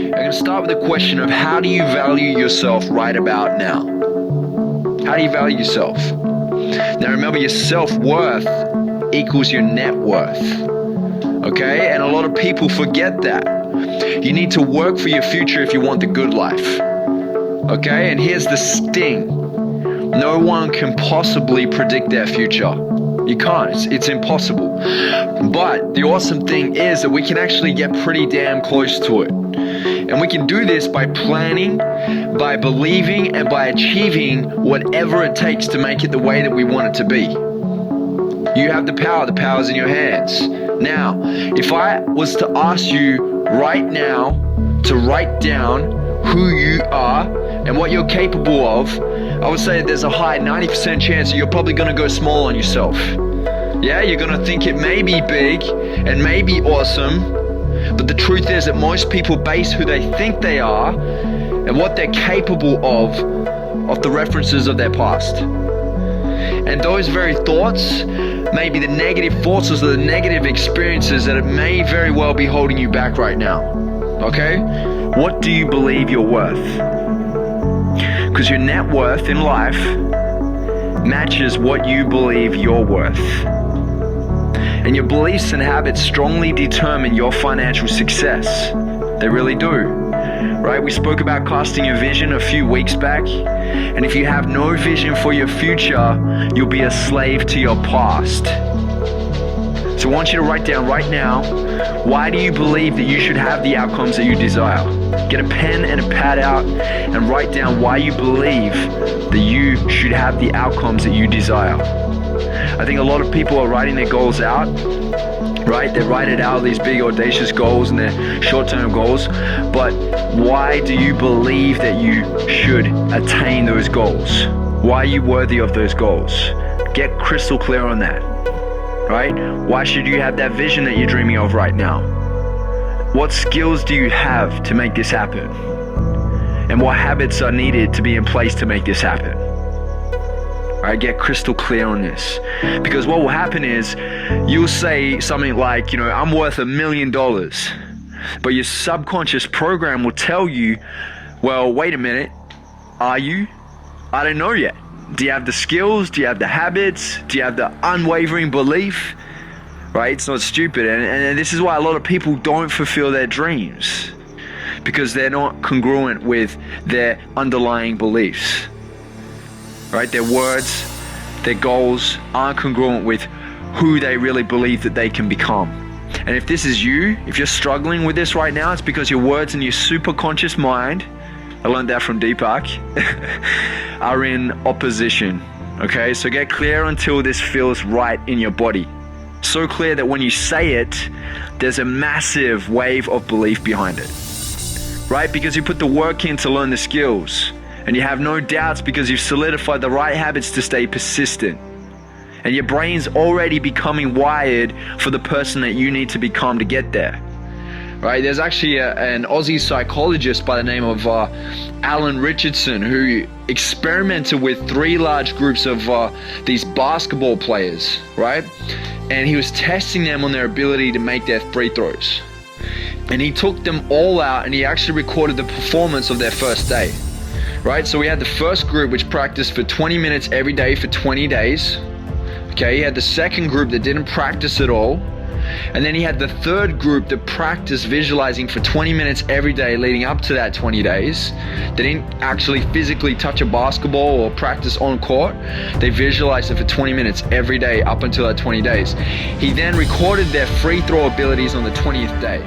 I'm going to start with the question of how do you value yourself right about now? How do you value yourself? Now remember, your self-worth equals your net worth. Okay? And a lot of people forget that. You need to work for your future if you want the good life. Okay? And here's the sting. No one can possibly predict their future. You can't. It's impossible. But the awesome thing is that we can actually get pretty damn close to it. And we can do this by planning, by believing, and by achieving whatever it takes to make it the way that we want it to be. You have the power's in your hands. Now, if I was to ask you right now to write down who you are and what you're capable of, I would say there's a high 90% chance that you're probably going to go small on yourself. Yeah, you're going to think it may be big and may be awesome, but the truth is that most people base who they think they are and what they're capable of the references of their past. And those very thoughts may be the negative forces or the negative experiences that it may very well be holding you back right now. Okay? What do you believe you're worth? Because your net worth in life matches what you believe you're worth. And your beliefs and habits strongly determine your financial success. They really do. Right? We spoke about casting a vision a few weeks back. And if you have no vision for your future, you'll be a slave to your past. So I want you to write down right now, why do you believe that you should have the outcomes that you desire? Get a pen and a pad out and write down why you believe that you should have the outcomes that you desire. I think a lot of people are writing their goals out, right? They write it out, these big audacious goals and their short-term goals. But why do you believe that you should attain those goals? Why are you worthy of those goals? Get crystal clear on that, right? Why should you have that vision that you're dreaming of right now? What skills do you have to make this happen? And what habits are needed to be in place to make this happen? Right, get crystal clear on this. Because what will happen is you'll say something like, I'm worth $1 million. But your subconscious program will tell you, well, wait a minute, are you? I don't know yet. Do you have the skills? Do you have the habits? Do you have the unwavering belief? Right? It's not stupid. And this is why a lot of people don't fulfill their dreams. Because they're not congruent with their underlying beliefs. Right? Their words, their goals aren't congruent with who they really believe that they can become. And if this is you, if you're struggling with this right now, it's because your words in your superconscious mind, I learned that from Deepak, are in opposition. Okay, so get clear until this feels right in your body. So clear that when you say it, there's a massive wave of belief behind it. Right? Because you put the work in to learn the skills. And you have no doubts because you've solidified the right habits to stay persistent. And your brain's already becoming wired for the person that you need to become to get there. Right? There's actually an Aussie psychologist by the name of Alan Richardson who experimented with 3 large groups of these basketball players, right? And he was testing them on their ability to make their free throws. And he took them all out and he actually recorded the performance of their first day. Right, so we had the first group which practiced for 20 minutes every day for 20 days. Okay, he had the second group that didn't practice at all. And then he had the third group that practiced visualizing for 20 minutes every day leading up to that 20 days. They didn't actually physically touch a basketball or practice on court. They visualized it for 20 minutes every day up until that 20 days. He then recorded their free throw abilities on the 20th day.